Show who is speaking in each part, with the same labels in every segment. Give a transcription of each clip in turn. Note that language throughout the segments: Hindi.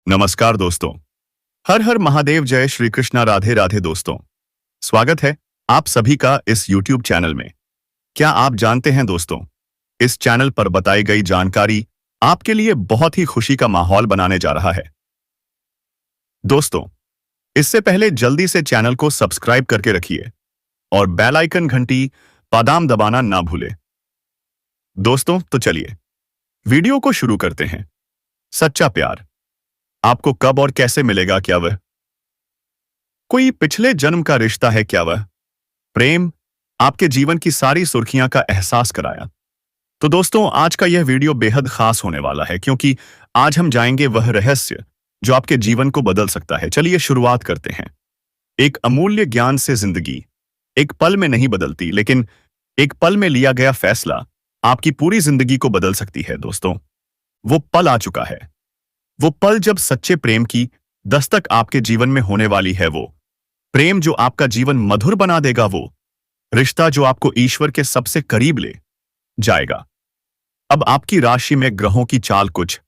Speaker 1: नमस्कार दोस्तों। हर हर महादेव, जय श्री कृष्णा, राधे राधे दोस्तों। स्वागत है आप सभी का इस YouTube चैनल में। क्या आप जानते हैं दोस्तों, इस चैनल पर बताई गई जानकारी आपके लिए बहुत ही खुशी का माहौल बनाने जा रहा है। दोस्तों, इससे पहले जल्दी से चैनल को सब्सक्राइब करके रखिए और बेल आइकन घंटी बादाम दबाना ना भूलें। दोस्तों, तो चलिए वीडियो को शुरू करते हैं। सच्चा प्यार आपको कब और कैसे मिलेगा? क्या वह कोई पिछले जन्म का रिश्ता है? क्या वह प्रेम आपके जीवन की सारी सुर्खियां का एहसास कराया? तो दोस्तों, आज का यह वीडियो बेहद खास होने वाला है, क्योंकि आज हम जाएंगे वह रहस्य जो आपके जीवन को बदल सकता है। चलिए शुरुआत करते हैं। एक अमूल्य ज्ञान से जिंदगी एक पल में नहीं बदलती, लेकिन एक पल में लिया गया फैसला आपकी पूरी जिंदगी को बदल सकती है। दोस्तों, वो पल आ चुका है। वो पल जब सच्चे प्रेम की दस्तक आपके जीवन में होने वाली है। वो प्रेम जो आपका जीवन मधुर बना देगा। वो रिश्ता जो आपको ईश्वर के सबसे करीब ले जाएगा। अब आपकी राशि में ग्रहों की चाल कुछ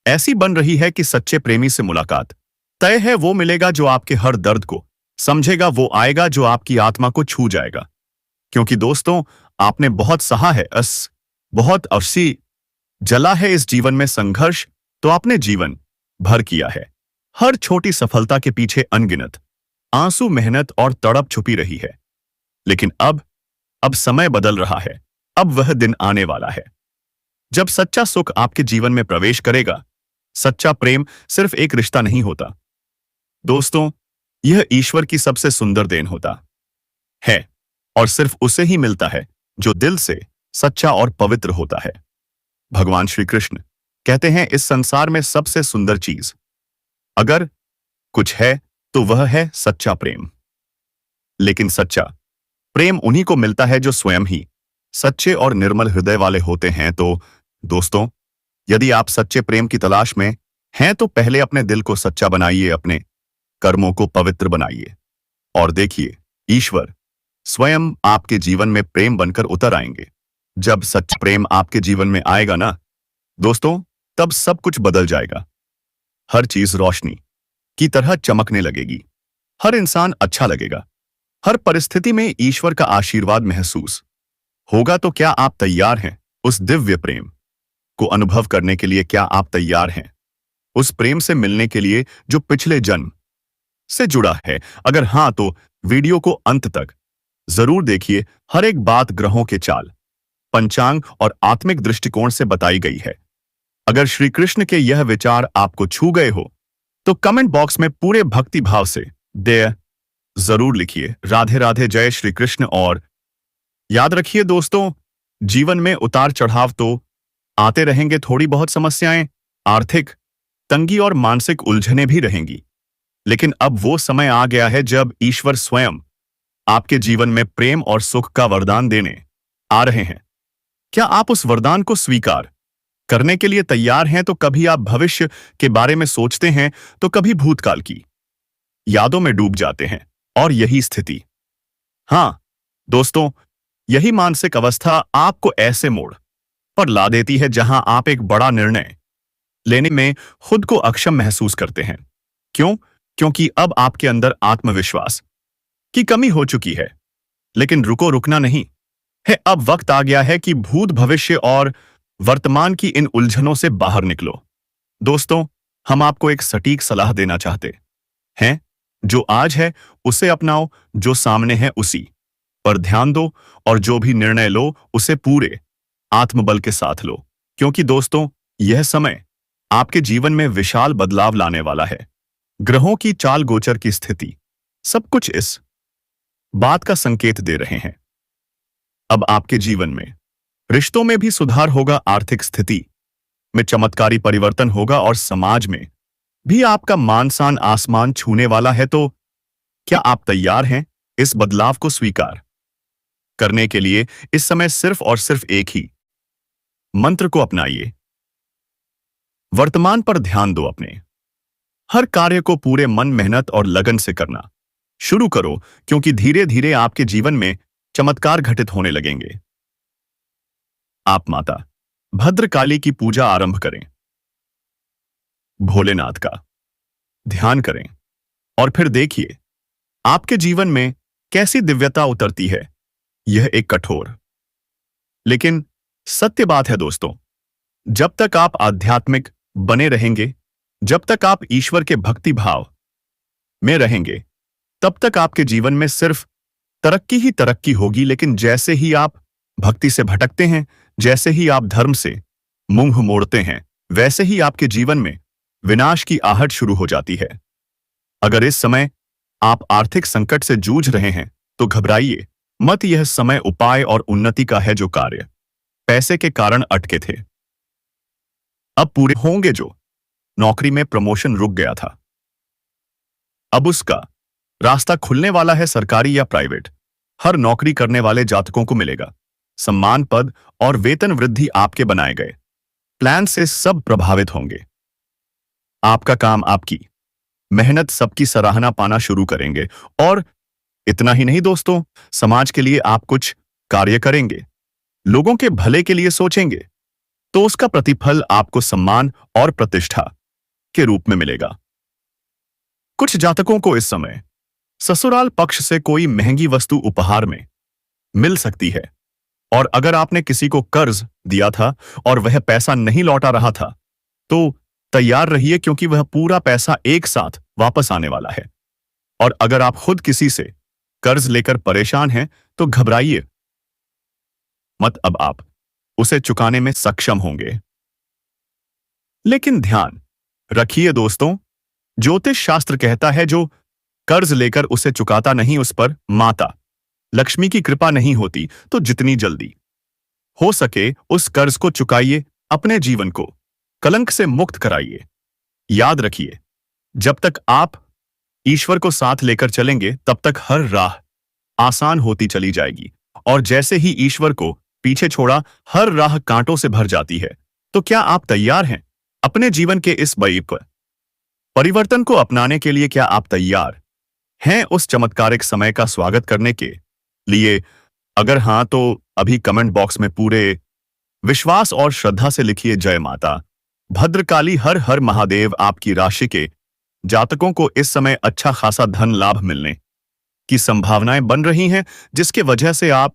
Speaker 1: ऐसी बन रही है कि सच्चे प्रेमी से मुलाकात तय है। वो मिलेगा जो आपके हर दर्द को समझेगा। वो आएगा जो आपकी आत्मा को छू जाएगा। क्योंकि दोस्तों, आपने बहुत सहा है, बहुत अरसी जला है इस जीवन में संघर्ष तो आपने जीवन भर किया है। हर छोटी सफलता के पीछे अनगिनत आंसू, मेहनत और तड़प छुपी रही है। लेकिन अब समय बदल रहा है। अब वह दिन आने वाला है जब सच्चा सुख आपके जीवन में प्रवेश करेगा। सच्चा प्रेम सिर्फ एक रिश्ता नहीं होता दोस्तों, यह ईश्वर की सबसे सुंदर देन होता है, और सिर्फ उसे ही मिलता है जो दिल से सच्चा और पवित्र होता है। भगवान श्री कृष्ण कहते हैं, इस संसार में सबसे सुंदर चीज अगर कुछ है तो वह है सच्चा प्रेम। लेकिन सच्चा प्रेम उन्हीं को मिलता है जो स्वयं ही सच्चे और निर्मल हृदय वाले होते हैं। तो दोस्तों, यदि आप सच्चे प्रेम की तलाश में हैं तो पहले अपने दिल को सच्चा बनाइए, अपने कर्मों को पवित्र बनाइए, और देखिए ईश्वर स्वयं आपके जीवन में प्रेम बनकर उतर आएंगे। जब सच्चा प्रेम आपके जीवन में आएगा ना दोस्तों, तब सब कुछ बदल जाएगा। हर चीज रोशनी की तरह चमकने लगेगी। हर इंसान अच्छा लगेगा। हर परिस्थिति में ईश्वर का आशीर्वाद महसूस होगा। तो क्या आप तैयार हैं उस दिव्य प्रेम को अनुभव करने के लिए? क्या आप तैयार हैं उस प्रेम से मिलने के लिए जो पिछले जन्म से जुड़ा है? अगर हां, तो वीडियो को अंत तक जरूर देखिए। हर एक बात ग्रहों के चाल, पंचांग और आत्मिक दृष्टिकोण से बताई गई है। अगर श्री कृष्ण के यह विचार आपको छू गए हो तो कमेंट बॉक्स में पूरे भक्ति भाव से जय जरूर लिखिए। राधे राधे, जय श्री कृष्ण। और याद रखिए दोस्तों, जीवन में उतार चढ़ाव तो आते रहेंगे। थोड़ी बहुत समस्याएं, आर्थिक तंगी और मानसिक उलझनें भी रहेंगी। लेकिन अब वो समय आ गया है जब ईश्वर स्वयं आपके जीवन में प्रेम और सुख का वरदान देने आ रहे हैं। क्या आप उस वरदान को स्वीकार करने के लिए तैयार हैं? तो कभी आप भविष्य के बारे में सोचते हैं तो कभी भूतकाल की यादों में डूब जाते हैं। और यही स्थिति, हां दोस्तों, यही मानसिक अवस्था आपको ऐसे मोड़ पर ला देती है जहां आप एक बड़ा निर्णय लेने में खुद को अक्षम महसूस करते हैं। क्यों? क्योंकि अब आपके अंदर आत्मविश्वास की कमी हो चुकी है। लेकिन रुकना नहीं है। अब वक्त आ गया है कि भूत, भविष्य और वर्तमान की इन उलझनों से बाहर निकलो। दोस्तों, हम आपको एक सटीक सलाह देना चाहते हैं। जो आज है उसे अपनाओ, जो सामने है उसी पर ध्यान दो, और जो भी निर्णय लो उसे पूरे आत्मबल के साथ लो। क्योंकि दोस्तों, यह समय आपके जीवन में विशाल बदलाव लाने वाला है। ग्रहों की चाल, गोचर की स्थिति, सब कुछ इस बात का संकेत दे रहे हैं। अब आपके जीवन में रिश्तों में भी सुधार होगा, आर्थिक स्थिति में चमत्कारी परिवर्तन होगा, और समाज में भी आपका मान सम्मान आसमान छूने वाला है। तो क्या आप तैयार हैं इस बदलाव को स्वीकार करने के लिए? इस समय सिर्फ और सिर्फ एक ही मंत्र को अपनाइए। वर्तमान पर ध्यान दो। अपने हर कार्य को पूरे मन, मेहनत और लगन से करना शुरू करो, क्योंकि धीरे धीरे आपके जीवन में चमत्कार घटित होने लगेंगे। आप माता भद्रकाली की पूजा आरंभ करें। भोलेनाथ का ध्यान करें और फिर देखिए आपके जीवन में कैसी दिव्यता उतरती है। यह एक कठोर लेकिन सत्य बात है दोस्तों। जब तक आप आध्यात्मिक बने रहेंगे, जब तक आप ईश्वर के भक्ति भाव में रहेंगे, तब तक आपके जीवन में सिर्फ तरक्की ही तरक्की होगी। लेकिन जैसे ही आप भक्ति से भटकते हैं, जैसे ही आप धर्म से मुंह मोड़ते हैं, वैसे ही आपके जीवन में विनाश की आहट शुरू हो जाती है। अगर इस समय आप आर्थिक संकट से जूझ रहे हैं तो घबराइए मत। यह समय उपाय और उन्नति का है। जो कार्य पैसे के कारण अटके थे अब पूरे होंगे। जो नौकरी में प्रमोशन रुक गया था, अब उसका रास्ता खुलने वाला है। सरकारी या प्राइवेट, हर नौकरी करने वाले जातकों को मिलेगा सम्मान, पद और वेतन वृद्धि। आपके बनाए गए प्लान से सब प्रभावित होंगे। आपका काम, आपकी मेहनत सबकी सराहना पाना शुरू करेंगे। और इतना ही नहीं दोस्तों, समाज के लिए आप कुछ कार्य करेंगे, लोगों के भले के लिए सोचेंगे, तो उसका प्रतिफल आपको सम्मान और प्रतिष्ठा के रूप में मिलेगा। कुछ जातकों को इस समय ससुराल पक्ष से कोई महंगी वस्तु उपहार में मिल सकती है। और अगर आपने किसी को कर्ज दिया था और वह पैसा नहीं लौटा रहा था, तो तैयार रहिए, क्योंकि वह पूरा पैसा एक साथ वापस आने वाला है। और अगर आप खुद किसी से कर्ज लेकर परेशान हैं, तो घबराइए मत, अब आप उसे चुकाने में सक्षम होंगे। लेकिन ध्यान रखिए दोस्तों, ज्योतिष शास्त्र कहता है जो कर्ज लेकर उसे चुकाता नहीं, उस पर माता लक्ष्मी की कृपा नहीं होती। तो जितनी जल्दी हो सके उस कर्ज को चुकाइए, अपने जीवन को कलंक से मुक्त कराइए। याद रखिए, जब तक आप ईश्वर को साथ लेकर चलेंगे, तब तक हर राह आसान होती चली जाएगी। और जैसे ही ईश्वर को पीछे छोड़ा, हर राह कांटों से भर जाती है। तो क्या आप तैयार हैं अपने जीवन के इस बड़े परिवर्तन को अपनाने के लिए? क्या आप तैयार हैं उस चमत्कारिक समय का स्वागत करने के लिए? अगर हां, तो अभी कमेंट बॉक्स में पूरे विश्वास और श्रद्धा से लिखिए, जय माता भद्रकाली, हर हर महादेव। आपकी राशि के जातकों को इस समय अच्छा खासा धन लाभ मिलने की संभावनाएं बन रही हैं, जिसके वजह से आप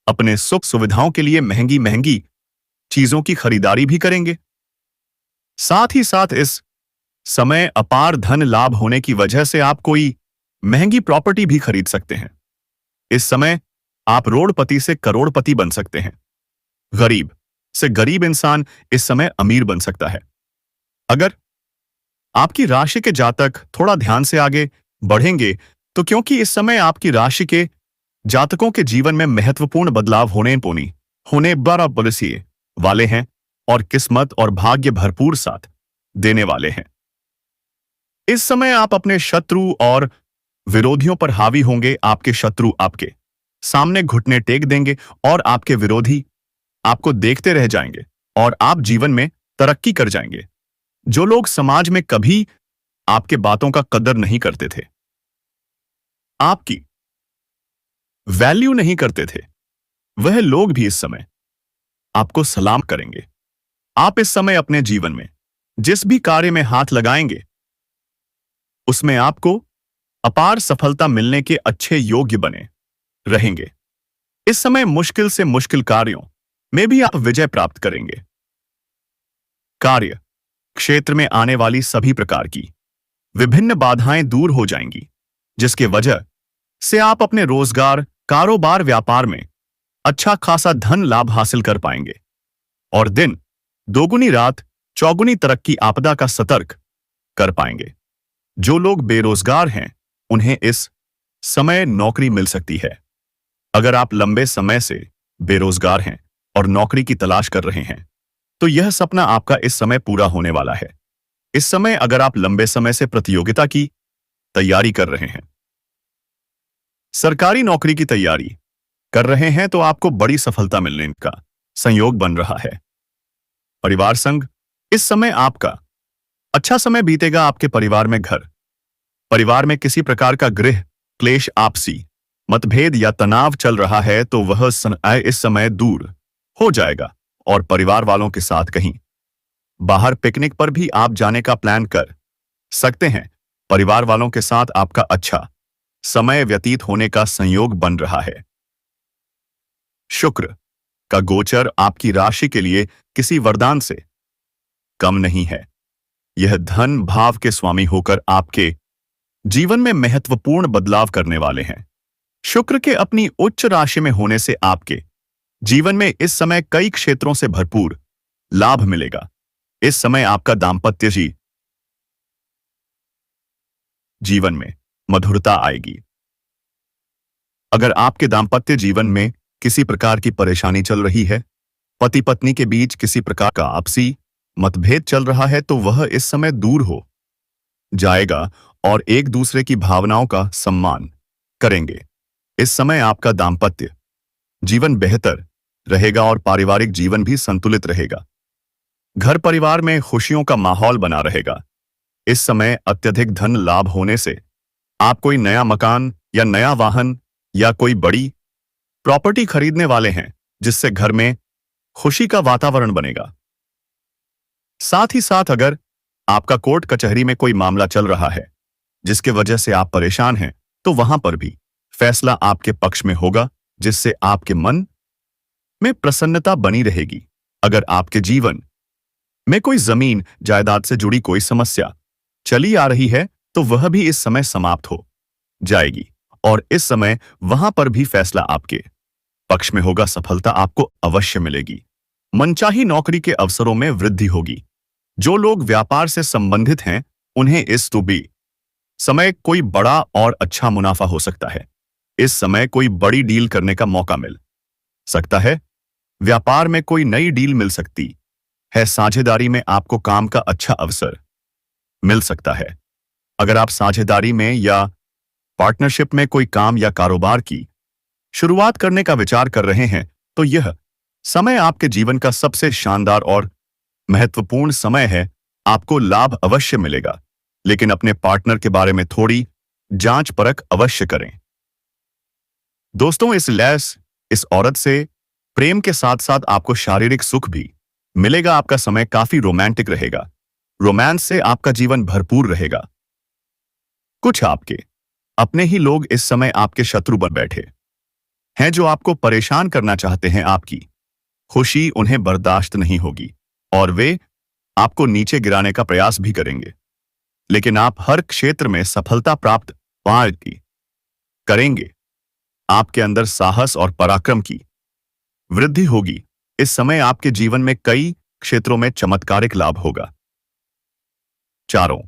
Speaker 1: अपने सुख सुविधाओं के लिए महंगी महंगी चीजों की खरीदारी भी करेंगे। साथ ही साथ इस समय अपार धन लाभ होने की वजह से आप कोई महंगी प्रॉपर्टी भी खरीद सकते हैं। इस समय आप रोडपति से करोड़पति बन सकते हैं। गरीब से गरीब इंसान इस समय अमीर बन सकता है। अगर आपकी राशि के जातक थोड़ा ध्यान से आगे बढ़ेंगे, तो क्योंकि इस समय आपकी राशि के जातकों के जीवन में महत्वपूर्ण बदलाव होने बड़ा पॉलिसी वाले हैं और किस्मत और भाग्य भरपूर साथ देने वाले हैं। इस समय आप अपने शत्रु और विरोधियों पर हावी होंगे। आपके शत्रु आपके सामने घुटने टेक देंगे और आपके विरोधी आपको देखते रह जाएंगे और आप जीवन में तरक्की कर जाएंगे। जो लोग समाज में कभी आपके बातों का कदर नहीं करते थे, आपकी वैल्यू नहीं करते थे, वह लोग भी इस समय आपको सलाम करेंगे। आप इस समय अपने जीवन में जिस भी कार्य में हाथ लगाएंगे, उसमें आपको अपार सफलता मिलने के अच्छे योग्य बने रहेंगे। इस समय मुश्किल से मुश्किल कार्यों में भी आप विजय प्राप्त करेंगे। कार्य क्षेत्र में आने वाली सभी प्रकार की विभिन्न बाधाएं दूर हो जाएंगी, जिसके वजह से आप अपने रोजगार, कारोबार, व्यापार में अच्छा खासा धन लाभ हासिल कर पाएंगे और दिन दोगुनी रात चौगुनी तरक्की आपदा का सतर्क कर पाएंगे। जो लोग बेरोजगार हैं, उन्हें इस समय नौकरी मिल सकती है। अगर आप लंबे समय से बेरोजगार हैं और नौकरी की तलाश कर रहे हैं, तो यह सपना आपका इस समय पूरा होने वाला है। इस समय अगर आप लंबे समय से प्रतियोगिता की तैयारी कर रहे हैं, सरकारी नौकरी की तैयारी कर रहे हैं, तो आपको बड़ी सफलता मिलने का संयोग बन रहा है। परिवार संग, इस समय आपका अच्छा समय बीतेगा। आपके परिवार में किसी प्रकार का गृह क्लेश, आपसी मतभेद या तनाव चल रहा है, तो वह इस समय दूर हो जाएगा और परिवार वालों के साथ कहीं बाहर पिकनिक पर भी आप जाने का प्लान कर सकते हैं। परिवार वालों के साथ आपका अच्छा समय व्यतीत होने का संयोग बन रहा है। शुक्र का गोचर आपकी राशि के लिए किसी वरदान से कम नहीं है। यह धन भाव के स्वामी होकर आपके जीवन में महत्वपूर्ण बदलाव करने वाले हैं। शुक्र के अपनी उच्च राशि में होने से आपके जीवन में इस समय कई क्षेत्रों से भरपूर लाभ मिलेगा। इस समय आपका दाम्पत्य जीवन में मधुरता आएगी। अगर आपके दाम्पत्य जीवन में किसी प्रकार की परेशानी चल रही है, पति पत्नी के बीच किसी प्रकार का आपसी मतभेद चल रहा है, तो वह इस समय दूर हो जाएगा और एक दूसरे की भावनाओं का सम्मान करेंगे। इस समय आपका दाम्पत्य जीवन बेहतर रहेगा और पारिवारिक जीवन भी संतुलित रहेगा। घर परिवार में खुशियों का माहौल बना रहेगा। इस समय अत्यधिक धन लाभ होने से आप कोई नया मकान या नया वाहन या कोई बड़ी प्रॉपर्टी खरीदने वाले हैं, जिससे घर में खुशी का वातावरण बनेगा। साथ ही साथ अगर आपका कोर्ट कचहरी में कोई मामला चल रहा है जिसके वजह से आप परेशान हैं, तो वहां पर भी फैसला आपके पक्ष में होगा, जिससे आपके मन में प्रसन्नता बनी रहेगी। अगर आपके जीवन में कोई जमीन जायदाद से जुड़ी कोई समस्या चली आ रही है, तो वह भी इस समय समाप्त हो जाएगी और इस समय वहां पर भी फैसला आपके पक्ष में होगा। सफलता आपको अवश्य मिलेगी। मनचाही नौकरी के अवसरों में वृद्धि होगी। जो लोग व्यापार से संबंधित हैं, उन्हें इस समय कोई बड़ा और अच्छा मुनाफा हो सकता है। इस समय कोई बड़ी डील करने का मौका मिल सकता है। व्यापार में कोई नई डील मिल सकती है। साझेदारी में आपको काम का अच्छा अवसर मिल सकता है। अगर आप साझेदारी में या पार्टनरशिप में कोई काम या कारोबार की शुरुआत करने का विचार कर रहे हैं, तो यह समय आपके जीवन का सबसे शानदार और महत्वपूर्ण समय है। आपको लाभ अवश्य मिलेगा, लेकिन अपने पार्टनर के बारे में थोड़ी जांच परख अवश्य करें। दोस्तों, इस औरत से प्रेम के साथ साथ आपको शारीरिक सुख भी मिलेगा। आपका समय काफी रोमांटिक रहेगा। रोमांस से आपका जीवन भरपूर रहेगा। कुछ आपके अपने ही लोग इस समय आपके शत्रु बन बैठे हैं, जो आपको परेशान करना चाहते हैं। आपकी खुशी उन्हें बर्दाश्त नहीं होगी और वे आपको नीचे गिराने का प्रयास भी करेंगे, लेकिन आप हर क्षेत्र में सफलता प्राप्त करेंगे। आपके अंदर साहस और पराक्रम की वृद्धि होगी। इस समय आपके जीवन में कई क्षेत्रों में चमत्कारिक लाभ होगा। चारों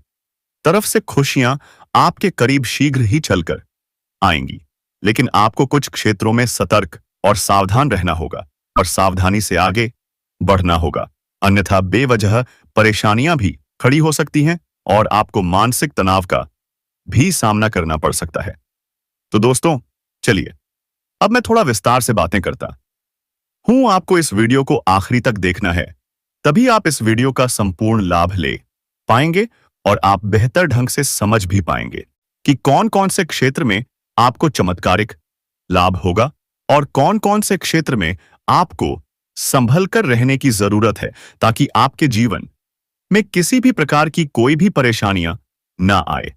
Speaker 1: तरफ से खुशियां आपके करीब शीघ्र ही चलकर आएंगी, लेकिन आपको कुछ क्षेत्रों में सतर्क और सावधान रहना होगा और सावधानी से आगे बढ़ना होगा, अन्यथा बेवजह परेशानियां भी खड़ी हो सकती हैं और आपको मानसिक तनाव का भी सामना करना पड़ सकता है। तो दोस्तों, चलिए अब मैं थोड़ा विस्तार से बातें करता हूं। आपको इस वीडियो को आखिरी तक देखना है, तभी आप इस वीडियो का संपूर्ण लाभ ले पाएंगे और आप बेहतर ढंग से समझ भी पाएंगे कि कौन कौन से क्षेत्र में आपको चमत्कारिक लाभ होगा और कौन कौन से क्षेत्र में आपको संभल कर रहने की जरूरत है, ताकि आपके जीवन में किसी भी प्रकार की कोई भी परेशानियां ना आए।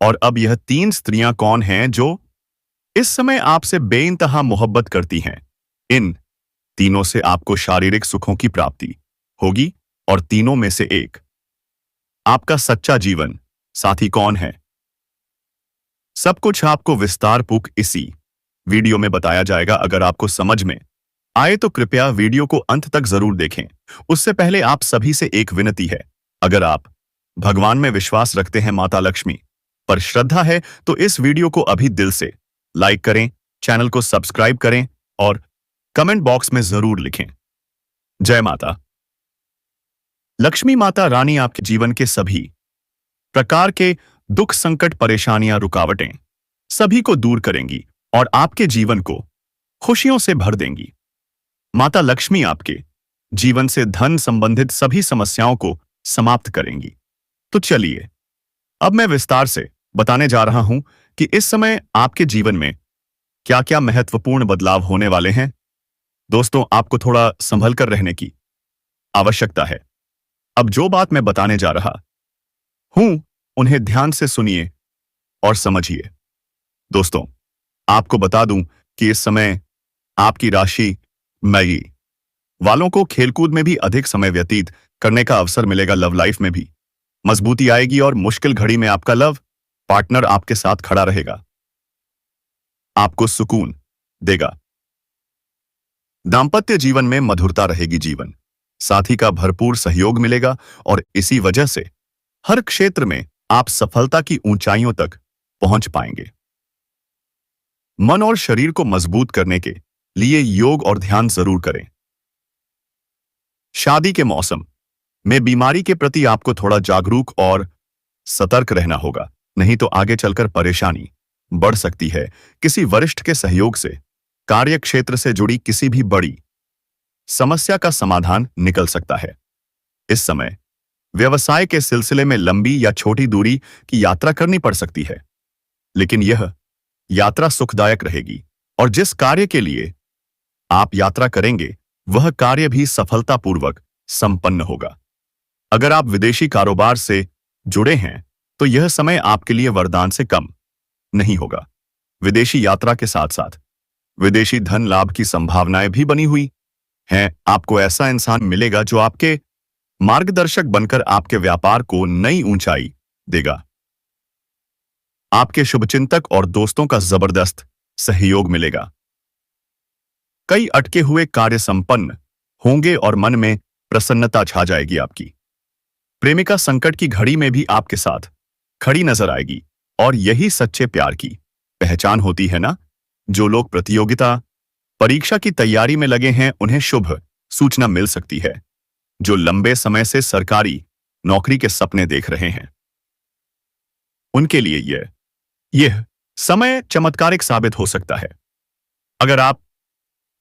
Speaker 1: और अब यह 3 स्त्रियां कौन हैं जो इस समय आपसे बेइंतहा मोहब्बत करती हैं? इन तीनों से आपको शारीरिक सुखों की प्राप्ति होगी और तीनों में से एक आपका सच्चा जीवन साथी कौन है, सब कुछ आपको विस्तारपूर्वक इसी वीडियो में बताया जाएगा। अगर आपको समझ में आए तो कृपया वीडियो को अंत तक जरूर देखें। उससे पहले आप सभी से एक विनती है, अगर आप भगवान में विश्वास रखते हैं, माता लक्ष्मी पर श्रद्धा है, तो इस वीडियो को अभी दिल से लाइक करें, चैनल को सब्सक्राइब करें और कमेंट बॉक्स में जरूर लिखें, जय माता लक्ष्मी। माता रानी आपके जीवन के सभी प्रकार के दुख, संकट, परेशानियां, रुकावटें सभी को दूर करेंगी और आपके जीवन को खुशियों से भर देंगी। माता लक्ष्मी आपके जीवन से धन संबंधित सभी समस्याओं को समाप्त करेंगी। तो चलिए अब मैं विस्तार से बताने जा रहा हूं कि इस समय आपके जीवन में क्या क्या महत्वपूर्ण बदलाव होने वाले हैं। दोस्तों, आपको थोड़ा संभल कर रहने की आवश्यकता है। अब जो बात मैं बताने जा रहा हूं, उन्हें ध्यान से सुनिए और समझिए। दोस्तों, आपको बता दूं कि इस समय आपकी राशि मई वालों को खेलकूद में भी अधिक समय व्यतीत करने का अवसर मिलेगा। लव लाइफ में भी मजबूती आएगी और मुश्किल घड़ी में आपका लव पार्टनर आपके साथ खड़ा रहेगा, आपको सुकून देगा। दांपत्य जीवन में मधुरता रहेगी, जीवन साथी का भरपूर सहयोग मिलेगा और इसी वजह से हर क्षेत्र में आप सफलता की ऊंचाइयों तक पहुंच पाएंगे। मन और शरीर को मजबूत करने के लिए योग और ध्यान जरूर करें। शादी के मौसम में बीमारी के प्रति आपको थोड़ा जागरूक और सतर्क रहना होगा, नहीं तो आगे चलकर परेशानी बढ़ सकती है। किसी वरिष्ठ के सहयोग से कार्य क्षेत्र से जुड़ी किसी भी बड़ी समस्या का समाधान निकल सकता है। इस समय व्यवसाय के सिलसिले में लंबी या छोटी दूरी की यात्रा करनी पड़ सकती है, लेकिन यह यात्रा सुखदायक रहेगी और जिस कार्य के लिए आप यात्रा करेंगे वह कार्य भी सफलतापूर्वक संपन्न होगा। अगर आप विदेशी कारोबार से जुड़े हैं तो यह समय आपके लिए वरदान से कम नहीं होगा। विदेशी यात्रा के साथ साथ विदेशी धन लाभ की संभावनाएं भी बनी हुई हैं। आपको ऐसा इंसान मिलेगा जो आपके मार्गदर्शक बनकर आपके व्यापार को नई ऊंचाई देगा। आपके शुभचिंतक और दोस्तों का जबरदस्त सहयोग मिलेगा। कई अटके हुए कार्य संपन्न होंगे और मन में प्रसन्नता छा जाएगी आपकी। प्रेमिका संकट की घड़ी में भी आपके साथ खड़ी नजर आएगी और यही सच्चे प्यार की पहचान होती है ना। जो लोग प्रतियोगिता परीक्षा की तैयारी में लगे हैं उन्हें शुभ सूचना मिल सकती है। जो लंबे समय से सरकारी नौकरी के सपने देख रहे हैं उनके लिए यह समय चमत्कारिक साबित हो सकता है। अगर आप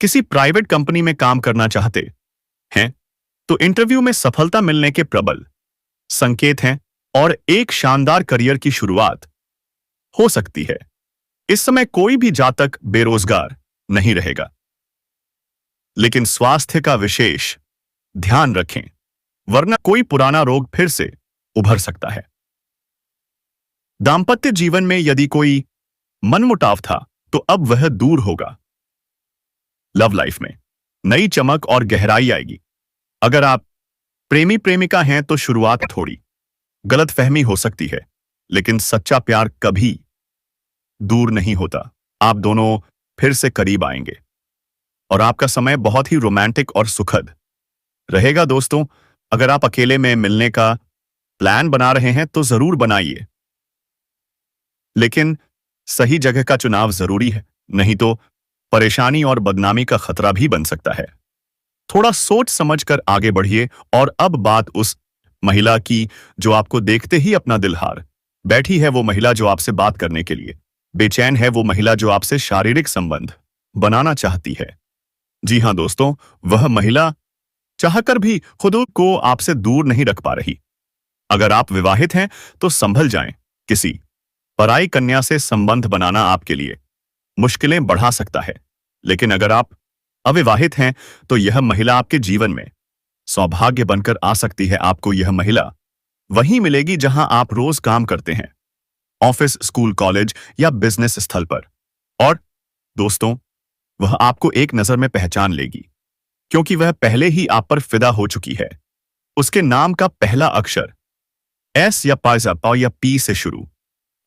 Speaker 1: किसी प्राइवेट कंपनी में काम करना चाहते हैं तो इंटरव्यू में सफलता मिलने के प्रबल संकेत हैं और एक शानदार करियर की शुरुआत हो सकती है। इस समय कोई भी जातक बेरोजगार नहीं रहेगा, लेकिन स्वास्थ्य का विशेष ध्यान रखें, वरना कोई पुराना रोग फिर से उभर सकता है। दांपत्य जीवन में यदि कोई मनमुटाव था तो अब वह दूर होगा। लव लाइफ में नई चमक और गहराई आएगी। अगर आप प्रेमी प्रेमिका हैं तो शुरुआत थोड़ी गलतफहमी हो सकती है, लेकिन सच्चा प्यार कभी दूर नहीं होता। आप दोनों फिर से करीब आएंगे और आपका समय बहुत ही रोमांटिक और सुखद रहेगा। दोस्तों, अगर आप अकेले में मिलने का प्लान बना रहे हैं तो जरूर बनाइए, लेकिन सही जगह का चुनाव जरूरी है, नहीं तो परेशानी और बदनामी का खतरा भी बन सकता है। थोड़ा सोच समझकर आगे बढ़िए। और अब बात उस महिला की जो आपको देखते ही अपना दिल हार बैठी है, वो महिला जो आपसे बात करने के लिए बेचैन है, वो महिला जो आपसे शारीरिक संबंध बनाना चाहती है। जी हां दोस्तों, वह महिला चाहकर भी खुद को आपसे दूर नहीं रख पा रही। अगर आप विवाहित हैं तो संभल जाएं। किसी पराई कन्या से संबंध बनाना आपके लिए मुश्किलें बढ़ा सकता है, लेकिन अगर आप अविवाहित हैं तो यह महिला आपके जीवन में सौभाग्य बनकर आ सकती है। आपको यह महिला वहीं मिलेगी जहां आप रोज काम करते हैं, ऑफिस, स्कूल, कॉलेज या बिजनेस स्थल पर। और दोस्तों, वह आपको एक नजर में पहचान लेगी, क्योंकि वह पहले ही आप पर फिदा हो चुकी है। उसके नाम का पहला अक्षर एस या पाइजा या पी से शुरू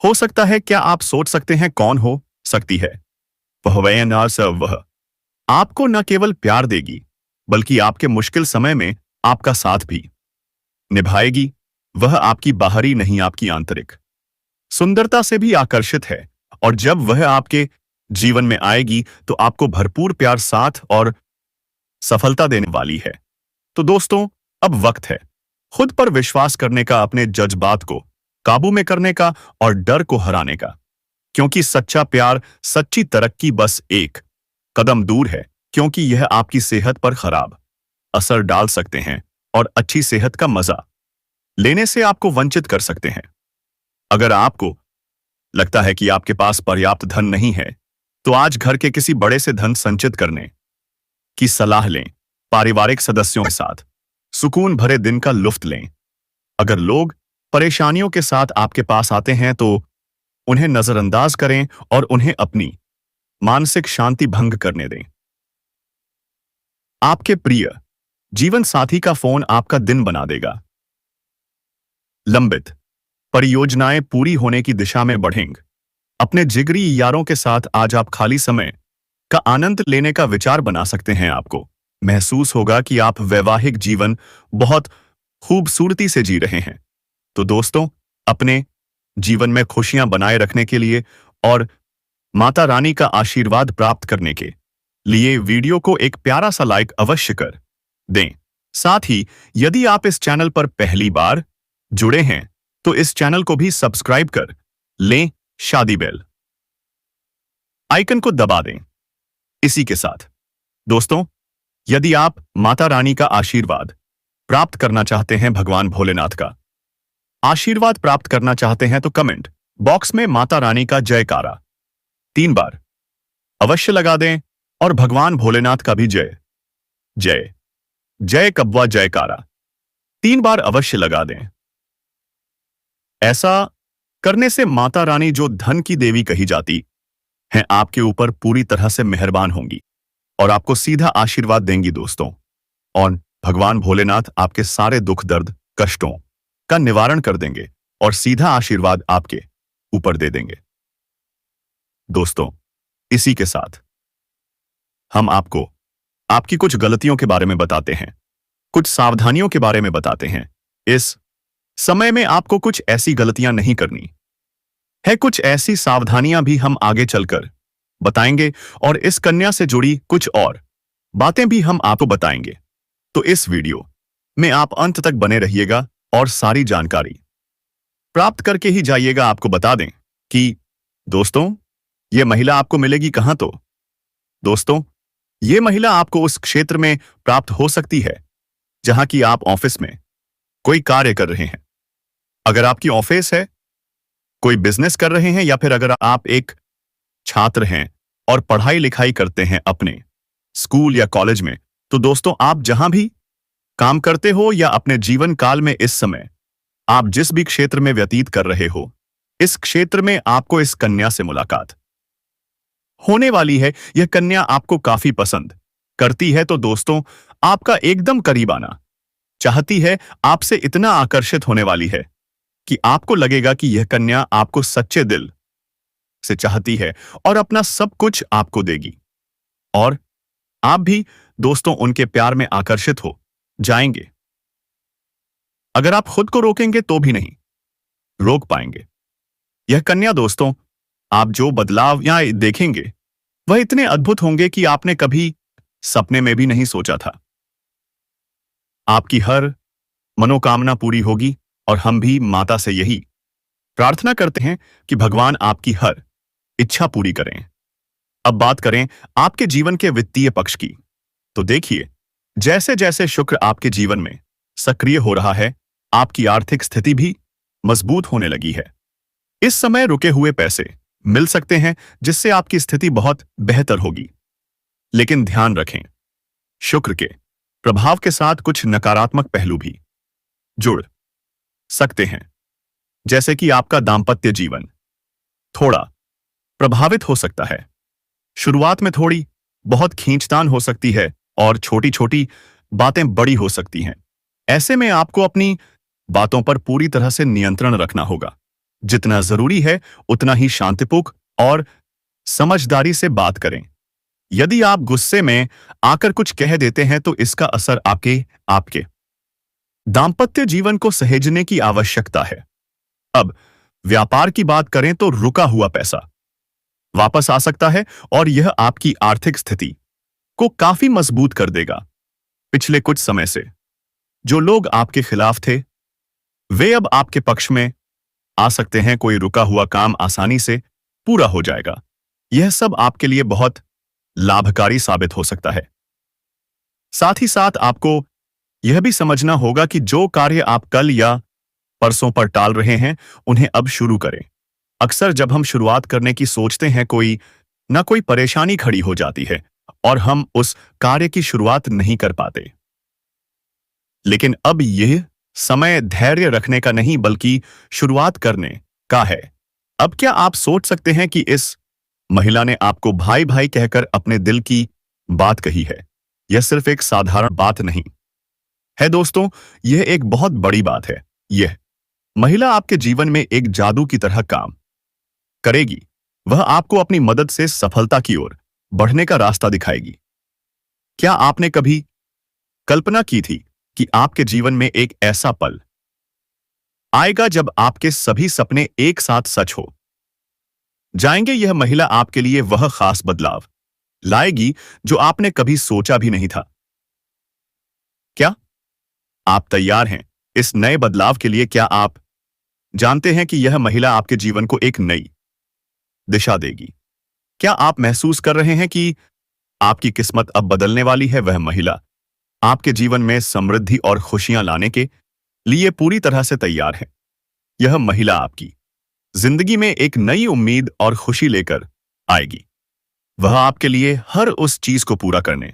Speaker 1: हो सकता है। क्या आप सोच सकते हैं कौन हो सकती है वह आपको न केवल प्यार देगी बल्कि आपके मुश्किल समय में आपका साथ भी निभाएगी। वह आपकी बाहरी नहीं, आपकी आंतरिक सुंदरता से भी आकर्षित है और जब वह आपके जीवन में आएगी तो आपको भरपूर प्यार, साथ और सफलता देने वाली है। तो दोस्तों, अब वक्त है खुद पर विश्वास करने का, अपने जज्बात को काबू में करने का और डर को हराने का, क्योंकि सच्चा प्यार, सच्ची तरक्की बस एक कदम दूर है। क्योंकि यह आपकी सेहत पर खराब असर डाल सकते हैं और अच्छी सेहत का मजा लेने से आपको वंचित कर सकते हैं। अगर आपको लगता है कि आपके पास पर्याप्त धन नहीं है तो आज घर के किसी बड़े से धन संचित करने की सलाह लें। पारिवारिक सदस्यों के साथ सुकून भरे दिन का लुत्फ लें। अगर लोग परेशानियों के साथ आपके पास आते हैं तो उन्हें नजरअंदाज करें और उन्हें अपनी मानसिक शांति भंग करने दें। आपके प्रिय जीवन साथी का फोन आपका दिन बना देगा। लंबित परियोजनाएं पूरी होने की दिशा में बढ़ेंगी। अपने जिगरी यारों के साथ आज आप खाली समय का आनंद लेने का विचार बना सकते हैं। आपको महसूस होगा कि आप वैवाहिक जीवन बहुत खूबसूरती से जी रहे हैं। तो दोस्तों, अपने जीवन में खुशियां बनाए रखने के लिए और माता रानी का आशीर्वाद प्राप्त करने के लिए वीडियो को एक प्यारा सा लाइक अवश्य कर दें। साथ ही यदि आप इस चैनल पर पहली बार जुड़े हैं तो इस चैनल को भी सब्सक्राइब कर लें, शादी बेल आइकन को दबा दें। इसी के साथ दोस्तों, यदि आप माता रानी का आशीर्वाद प्राप्त करना चाहते हैं, भगवान भोलेनाथ का आशीर्वाद प्राप्त करना चाहते हैं, तो कमेंट बॉक्स में माता रानी का जयकारा 3 बार अवश्य लगा दें और भगवान भोलेनाथ का भी जय जय जय कब्वा जयकारा 3 बार अवश्य लगा दें। ऐसा करने से माता रानी, जो धन की देवी कही जाती हैं, आपके ऊपर पूरी तरह से मेहरबान होंगी और आपको सीधा आशीर्वाद देंगी दोस्तों। और भगवान भोलेनाथ आपके सारे दुख दर्द कष्टों का निवारण कर देंगे और सीधा आशीर्वाद आपके ऊपर दे देंगे। दोस्तों, इसी के साथ हम आपको आपकी कुछ गलतियों के बारे में बताते हैं, कुछ सावधानियों के बारे में बताते हैं। इस समय में आपको कुछ ऐसी गलतियां नहीं करनी है, कुछ ऐसी सावधानियां भी हम आगे चलकर बताएंगे और इस कन्या से जुड़ी कुछ और बातें भी हम आपको बताएंगे। तो इस वीडियो में आप अंत तक बने रहिएगा और सारी जानकारी प्राप्त करके ही जाइएगा। आपको बता दें कि दोस्तों, यह महिला आपको मिलेगी कहां। तो दोस्तों, यह महिला आपको उस क्षेत्र में प्राप्त हो सकती है जहां की आप ऑफिस में कोई कार्य कर रहे हैं। अगर आपकी ऑफिस है, कोई बिजनेस कर रहे हैं, या फिर अगर आप एक छात्र हैं और पढ़ाई लिखाई करते हैं अपने स्कूल या कॉलेज में, तो दोस्तों, आप जहां भी काम करते हो या अपने जीवन काल में इस समय आप जिस भी क्षेत्र में व्यतीत कर रहे हो, इस क्षेत्र में आपको इस कन्या से मुलाकात होने वाली है। यह कन्या आपको काफी पसंद करती है। तो दोस्तों, आपका एकदम करीब आना चाहती है, आपसे इतना आकर्षित होने वाली है कि आपको लगेगा कि यह कन्या आपको सच्चे दिल से चाहती है और अपना सब कुछ आपको देगी। और आप भी दोस्तों उनके प्यार में आकर्षित हो जाएंगे। अगर आप खुद को रोकेंगे तो भी नहीं रोक पाएंगे। यह कन्या दोस्तों, आप जो बदलाव यहां देखेंगे वह इतने अद्भुत होंगे कि आपने कभी सपने में भी नहीं सोचा था। आपकी हर मनोकामना पूरी होगी और हम भी माता से यही प्रार्थना करते हैं कि भगवान आपकी हर इच्छा पूरी करें। अब बात करें आपके जीवन के वित्तीय पक्ष की, तो देखिए, जैसे जैसे शुक्र आपके जीवन में सक्रिय हो रहा है, आपकी आर्थिक स्थिति भी मजबूत होने लगी है। इस समय रुके हुए पैसे मिल सकते हैं जिससे आपकी स्थिति बहुत बेहतर होगी। लेकिन ध्यान रखें, शुक्र के प्रभाव के साथ कुछ नकारात्मक पहलू भी जुड़ सकते हैं, जैसे कि आपका दांपत्य जीवन थोड़ा प्रभावित हो सकता है। शुरुआत में थोड़ी बहुत खींचतान हो सकती है और छोटी छोटी बातें बड़ी हो सकती हैं। ऐसे में आपको अपनी बातों पर पूरी तरह से नियंत्रण रखना होगा। जितना जरूरी है उतना ही शांतिपूर्ण और समझदारी से बात करें। यदि आप गुस्से में आकर कुछ कह देते हैं तो इसका असर आपके दांपत्य जीवन को सहेजने की आवश्यकता है। अब व्यापार की बात करें तो रुका हुआ पैसा वापस आ सकता है और यह आपकी आर्थिक स्थिति को काफी मजबूत कर देगा। पिछले कुछ समय से जो लोग आपके खिलाफ थे वे अब आपके पक्ष में आ सकते हैं। कोई रुका हुआ काम आसानी से पूरा हो जाएगा। यह सब आपके लिए बहुत लाभकारी साबित हो सकता है। साथ ही साथ आपको यह भी समझना होगा कि जो कार्य आप कल या परसों पर टाल रहे हैं उन्हें अब शुरू करें। अक्सर जब हम शुरुआत करने की सोचते हैं कोई ना कोई परेशानी खड़ी हो जाती है और हम उस कार्य की शुरुआत नहीं कर पाते। लेकिन अब यह समय धैर्य रखने का नहीं बल्कि शुरुआत करने का है। अब क्या आप सोच सकते हैं कि इस महिला ने आपको भाई भाई कहकर अपने दिल की बात कही है? यह सिर्फ एक साधारण बात नहीं है दोस्तों, यह एक बहुत बड़ी बात है। यह महिला आपके जीवन में एक जादू की तरह काम करेगी। वह आपको अपनी मदद से सफलता की ओर बढ़ने का रास्ता दिखाएगी। क्या आपने कभी कल्पना की थी कि आपके जीवन में एक ऐसा पल आएगा जब आपके सभी सपने एक साथ सच हो जाएंगे? यह महिला आपके लिए वह खास बदलाव लाएगी जो आपने कभी सोचा भी नहीं था। क्या आप तैयार हैं इस नए बदलाव के लिए? क्या आप जानते हैं कि यह महिला आपके जीवन को एक नई दिशा देगी? क्या आप महसूस कर रहे हैं कि आपकी किस्मत अब बदलने वाली है? वह महिला आपके जीवन में समृद्धि और खुशियां लाने के लिए पूरी तरह से तैयार है। यह महिला आपकी जिंदगी में एक नई उम्मीद और खुशी लेकर आएगी। वह आपके लिए हर उस चीज को पूरा करने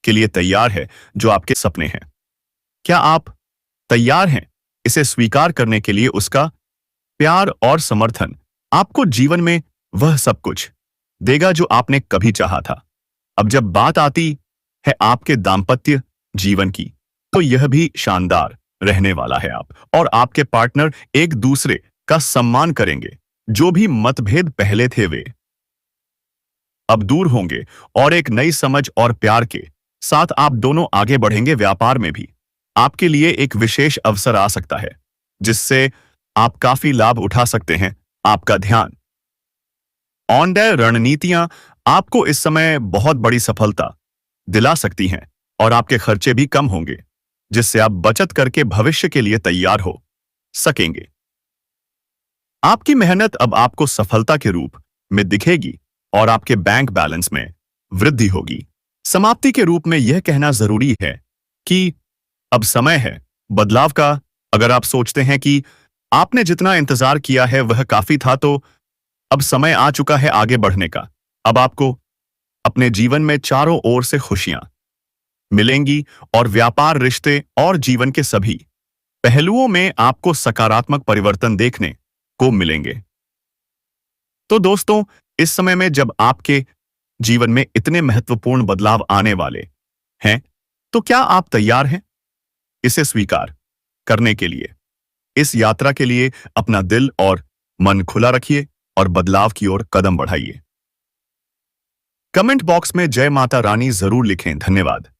Speaker 1: के लिए तैयार है जो आपके सपने हैं। क्या आप तैयार हैं इसे स्वीकार करने के लिए? उसका प्यार और समर्थन आपको जीवन में वह सब कुछ देगा जो आपने कभी चाहा था। अब जब बात आती है आपके दाम्पत्य जीवन की, तो यह भी शानदार रहने वाला है। आप और आपके पार्टनर एक दूसरे का सम्मान करेंगे। जो भी मतभेद पहले थे वे अब दूर होंगे और एक नई समझ और प्यार के साथ आप दोनों आगे बढ़ेंगे। व्यापार में भी आपके लिए एक विशेष अवसर आ सकता है जिससे आप काफी लाभ उठा सकते हैं। आपका ध्यान ऑनलाइन रणनीतियां आपको इस समय बहुत बड़ी सफलता दिला सकती हैं और आपके खर्चे भी कम होंगे, जिससे आप बचत करके भविष्य के लिए तैयार हो सकेंगे। आपकी मेहनत अब आपको सफलता के रूप में दिखेगी और आपके बैंक बैलेंस में वृद्धि होगी। समाप्ति के रूप में यह कहना जरूरी है कि अब समय है बदलाव का। अगर आप सोचते हैं कि आपने जितना इंतजार किया है वह काफी था, तो अब समय आ चुका है आगे बढ़ने का। अब आपको अपने जीवन में चारों ओर से खुशियां मिलेंगी और व्यापार, रिश्ते और जीवन के सभी पहलुओं में आपको सकारात्मक परिवर्तन देखने को मिलेंगे। तो दोस्तों, इस समय में जब आपके जीवन में इतने महत्वपूर्ण बदलाव आने वाले हैं, तो क्या आप तैयार हैं इसे स्वीकार करने के लिए? इस यात्रा के लिए अपना दिल और मन खुला रखिए और बदलाव की ओर कदम बढ़ाइए। कमेंट बॉक्स में जय माता रानी जरूर लिखें। धन्यवाद।